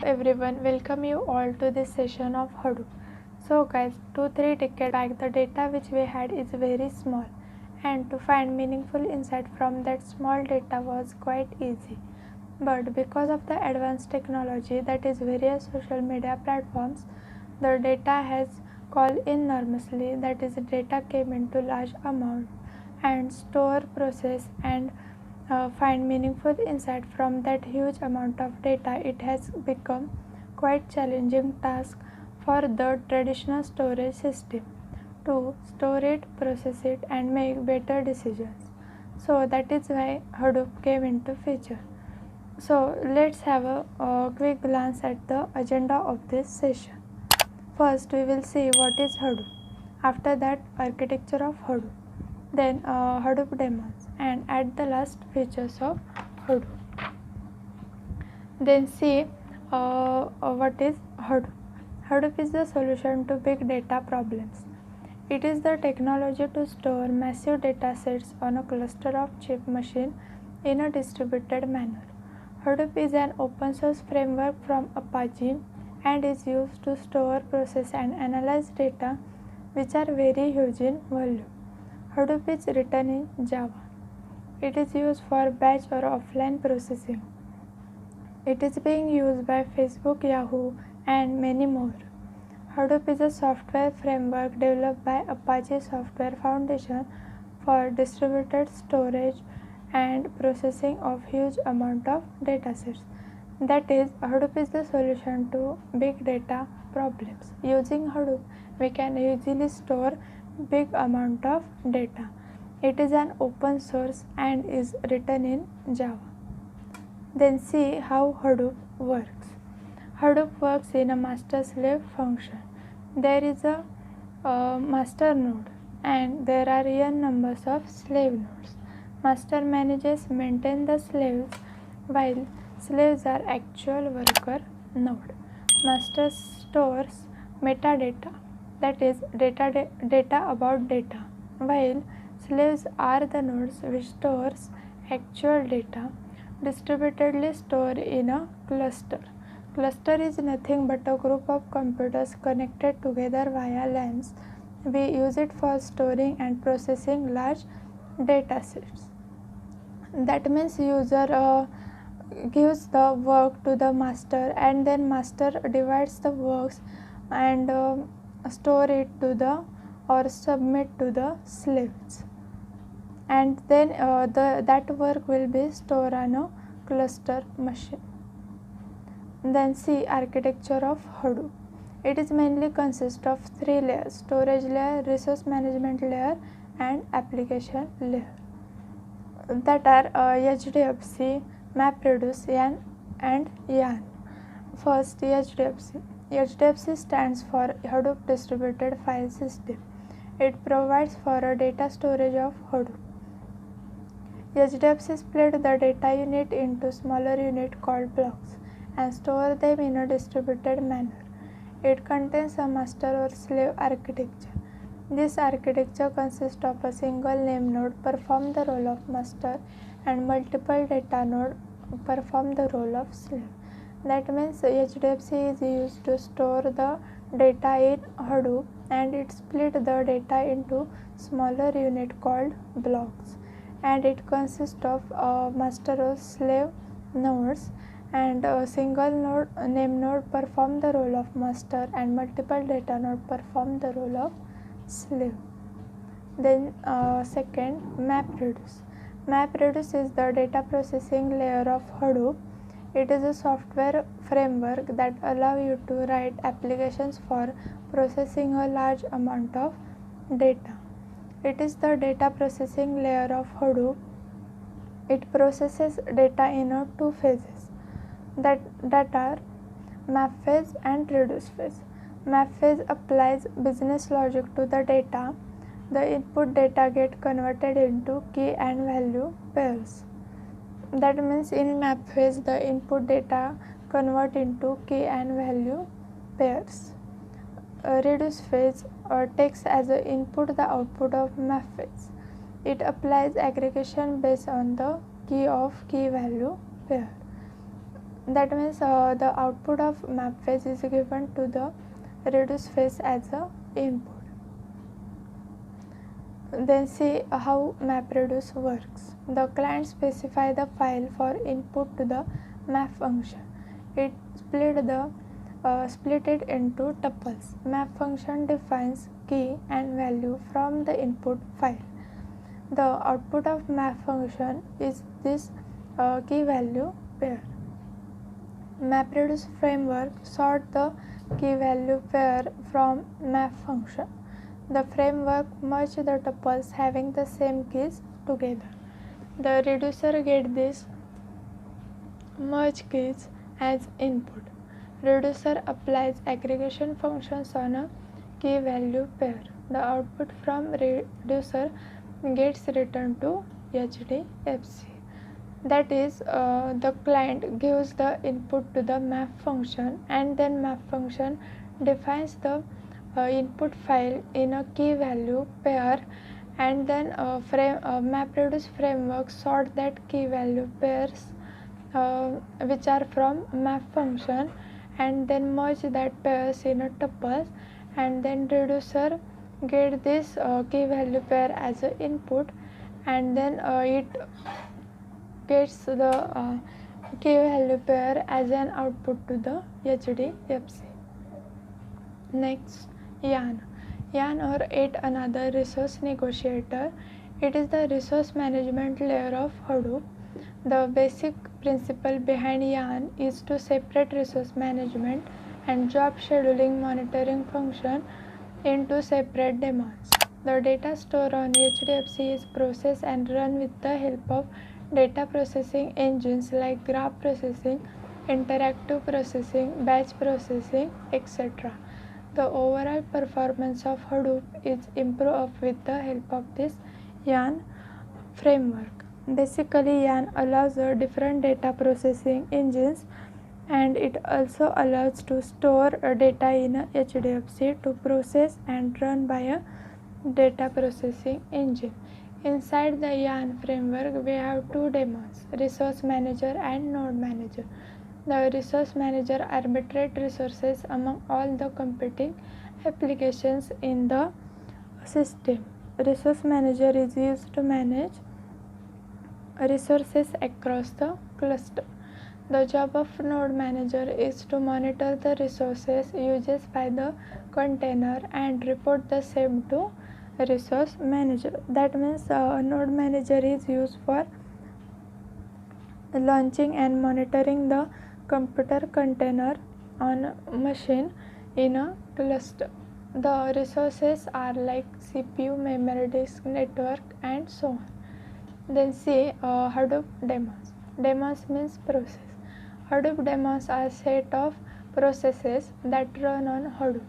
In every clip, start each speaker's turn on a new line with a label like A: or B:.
A: Everyone, welcome you all to this session of Hadoop. So guys, 2-3 decades back the data which we had is very small, and to find meaningful insight from that small data was quite easy. But because of the advanced technology, that is various social media platforms, the data has called enormously, that is data came into large amount, and store, process and find meaningful insight from that huge amount of data. It has become quite challenging task for the traditional storage system to store it, process it and make better decisions. So that is why Hadoop came into feature. So let's have a quick glance at the agenda of this session. First we will see what is Hadoop. After that, architecture of Hadoop. Then Hadoop demos, and at the last, features of Hadoop. Then see what is Hadoop. Hadoop is the solution to big data problems. It is the technology to store massive data sets on a cluster of chip machine in a distributed manner. Hadoop is an open source framework from Apache and is used to store, process and analyze data which are very huge in volume. Hadoop is written in Java. It is used for batch or offline processing. It is being used by Facebook, Yahoo and many more. Hadoop is a software framework developed by Apache Software Foundation for distributed storage and processing of huge amount of datasets. That is, Hadoop is the solution to big data problems. Using Hadoop, we can easily store big amount of data. It is an open source and is written in Java. Then see how Hadoop works. Hadoop works in a master-slave function. There is a master node and there are n numbers of slave nodes. Master manages maintain the slaves while slaves are actual worker node. Master stores metadata, that is data about data, while slaves are the nodes which stores actual data distributedly stored in a cluster. Cluster is nothing but a group of computers connected together via LANs. We use it for storing and processing large data sets. That means user gives the work to the master and then master divides the works and store it to the or submit to the slaves, and then that work will be stored on a cluster machine. Then see architecture of Hadoop. It is mainly consists of 3 layers: storage layer, resource management layer and application layer, that are HDFS, MapReduce, and Yarn. First, HDFS. HDFS stands for Hadoop Distributed File System. It provides for a data storage of Hadoop. HDFS split the data unit into smaller units called blocks and store them in a distributed manner. It contains a master or slave architecture. This architecture consists of a single name node perform the role of master and multiple data nodes perform the role of slave. That means HDFS is used to store the data in Hadoop and it split the data into smaller units called blocks, and it consists of master or slave nodes, and a single name node perform the role of master and multiple data nodes perform the role of slave. Then second, MapReduce. MapReduce is the data processing layer of Hadoop. It is a software framework that allows you to write applications for processing a large amount of data. It is the data processing layer of Hadoop. It processes data in 2 phases that are map phase and reduce phase. Map phase applies business logic to the data. The input data get converted into key and value pairs. That means in map phase the input data convert into key and value pairs. Reduce phase takes as an input the output of map phase. It applies aggregation based on the key of key value pair. That means the output of map phase is given to the reduce phase as a input. Then see how MapReduce works. The client specifies the file for input to the map function. It split it into tuples. Map function defines key and value from the input file. The output of map function is this key value pair. MapReduce framework sort the key value pair from map function. The framework merge the tuples having the same keys together. The reducer gets these merge keys as input. Reducer applies aggregation functions on a key value pair. The output from reducer gets returned to HDFC. That is, the client gives the input to the map function, and then map function defines the input file in a key value pair, and then MapReduce framework sort that key value pairs which are from map function, and then merge that pairs in a tuples, and then reducer get this key value pair as an input, and then it gets the key value pair as an output to the HDFC. Next, YARN. YARN or yet another resource negotiator. It is the resource management layer of Hadoop. The basic principle behind YARN is to separate resource management and job scheduling monitoring function into separate daemons. The data stored on HDFC is processed and run with the help of data processing engines like graph processing, interactive processing, batch processing, etc. The overall performance of Hadoop is improved with the help of this YARN framework. Basically, YARN allows different data processing engines, and it also allows to store data in a HDFC to process and run by a data processing engine. Inside the YARN framework, we have two daemons, resource manager and node manager. The resource manager arbitrates resources among all the competing applications in the system. Resource manager is used to manage resources across the cluster. The job of node manager is to monitor the resources used by the container and report the same to resource manager. That means node manager is used for launching and monitoring the computer container on a machine in a cluster. The resources are like CPU, memory disk, network, and so on. Then see Hadoop daemons. Daemons means process. Hadoop daemons are a set of processes that run on Hadoop.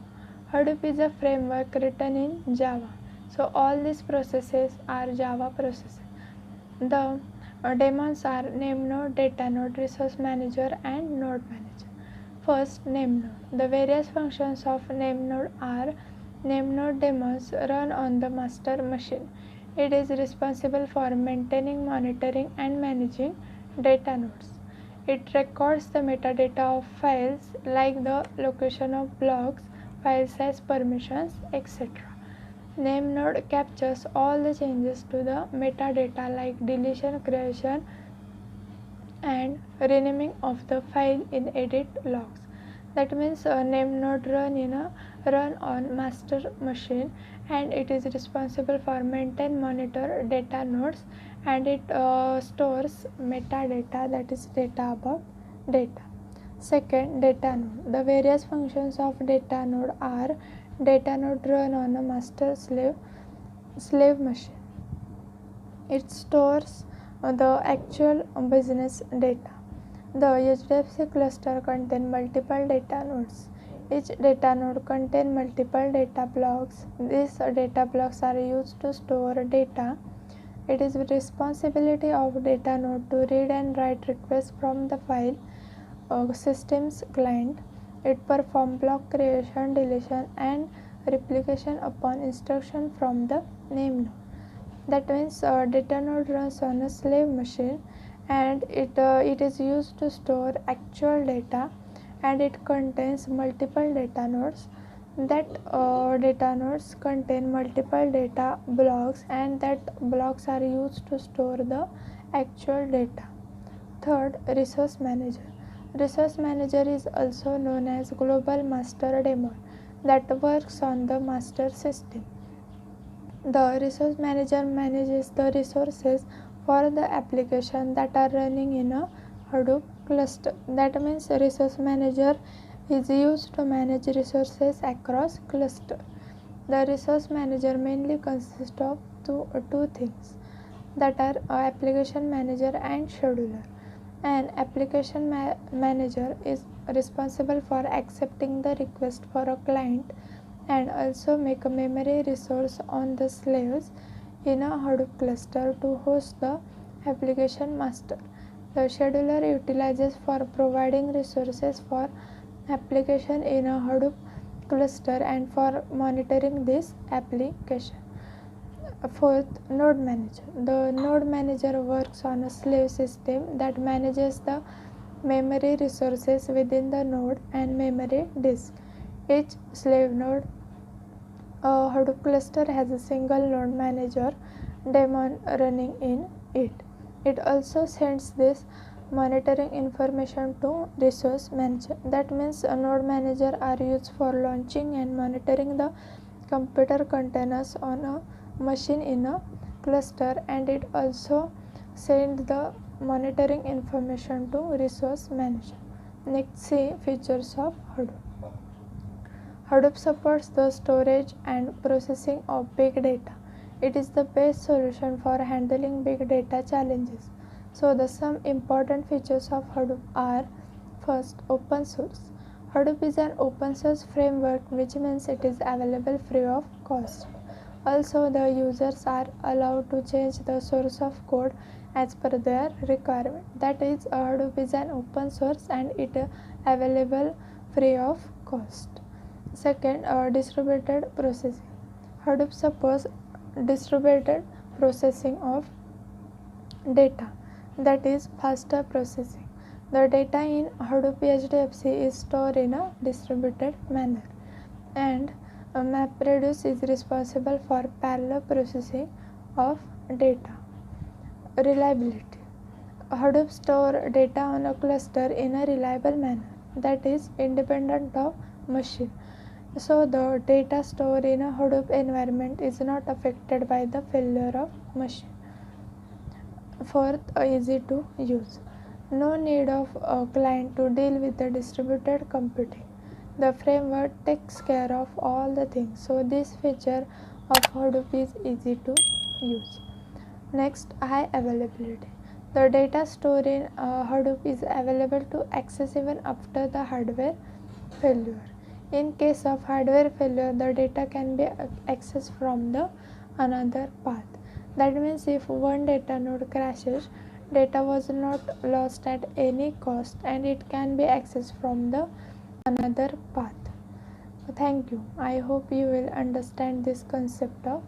A: Hadoop is a framework written in Java. So all these processes are Java processes. The daemons are name node, data node, resource manager, and node manager. First, name node. The various functions of name node are name node daemons run on the master machine. It is responsible for maintaining, monitoring, and managing data nodes. It records the metadata of files like the location of blocks, file size, permissions, etc. Name node captures all the changes to the metadata like deletion, creation, and renaming of the file in edit logs. That means name node run on master machine, and it is responsible for maintain, monitor data nodes, and it stores metadata, that is data about data. Second, data node. The various functions of data node are data node run on a master slave machine. It stores the actual business data. The HDFC cluster contains multiple data nodes. Each data node contains multiple data blocks. These data blocks are used to store data. It is the responsibility of data node to read and write requests from the file system's client. It performs block creation, deletion, and replication upon instruction from the name node. That means data node runs on a slave machine, and it is used to store actual data, and it contains multiple data nodes. That data nodes contain multiple data blocks, and that blocks are used to store the actual data. Third, resource manager. Resource manager is also known as global master daemon that works on the master system. The resource manager manages the resources for the application that are running in a Hadoop cluster. That means resource manager is used to manage resources across cluster. The resource manager mainly consists of two things, that are application manager and scheduler. An application manager is responsible for accepting the request for a client and also make a memory resource on the slaves in a Hadoop cluster to host the application master. The scheduler utilizes for providing resources for application in a Hadoop cluster and for monitoring this application. Fourth, node manager. The node manager works on a slave system that manages the memory resources within the node and memory disk. Each slave node Hadoop cluster has a single node manager daemon running in it. It also sends this monitoring information to resource manager. That means a node manager are used for launching and monitoring the computer containers on a machine in a cluster, and it also sends the monitoring information to resource manager. Next, see features of Hadoop. Hadoop supports the storage and processing of big data. It is the best solution for handling big data challenges. So the some important features of Hadoop are: first, open source. Hadoop is an open source framework, which means it is available free of cost. Also, the users are allowed to change the source of code as per their requirement. That is, Hadoop is an open source and it is available free of cost. Second, distributed processing. Hadoop supports distributed processing of data, that is, faster processing. The data in Hadoop HDFC is stored in a distributed manner, and MapReduce is responsible for parallel processing of data. Reliability. Hadoop store data on a cluster in a reliable manner, that is, independent of machine. So the data stored in a Hadoop environment is not affected by the failure of machine. Fourth, easy to use. No need of a client to deal with the distributed computing. The framework takes care of all the things. So this feature of Hadoop is easy to use. Next, high availability. The data stored in Hadoop is available to access even after the hardware failure. In case of hardware failure, the data can be accessed from the another path. That means if one data node crashes, data was not lost at any cost and it can be accessed from the another path. Thank you. I hope you will understand this concept of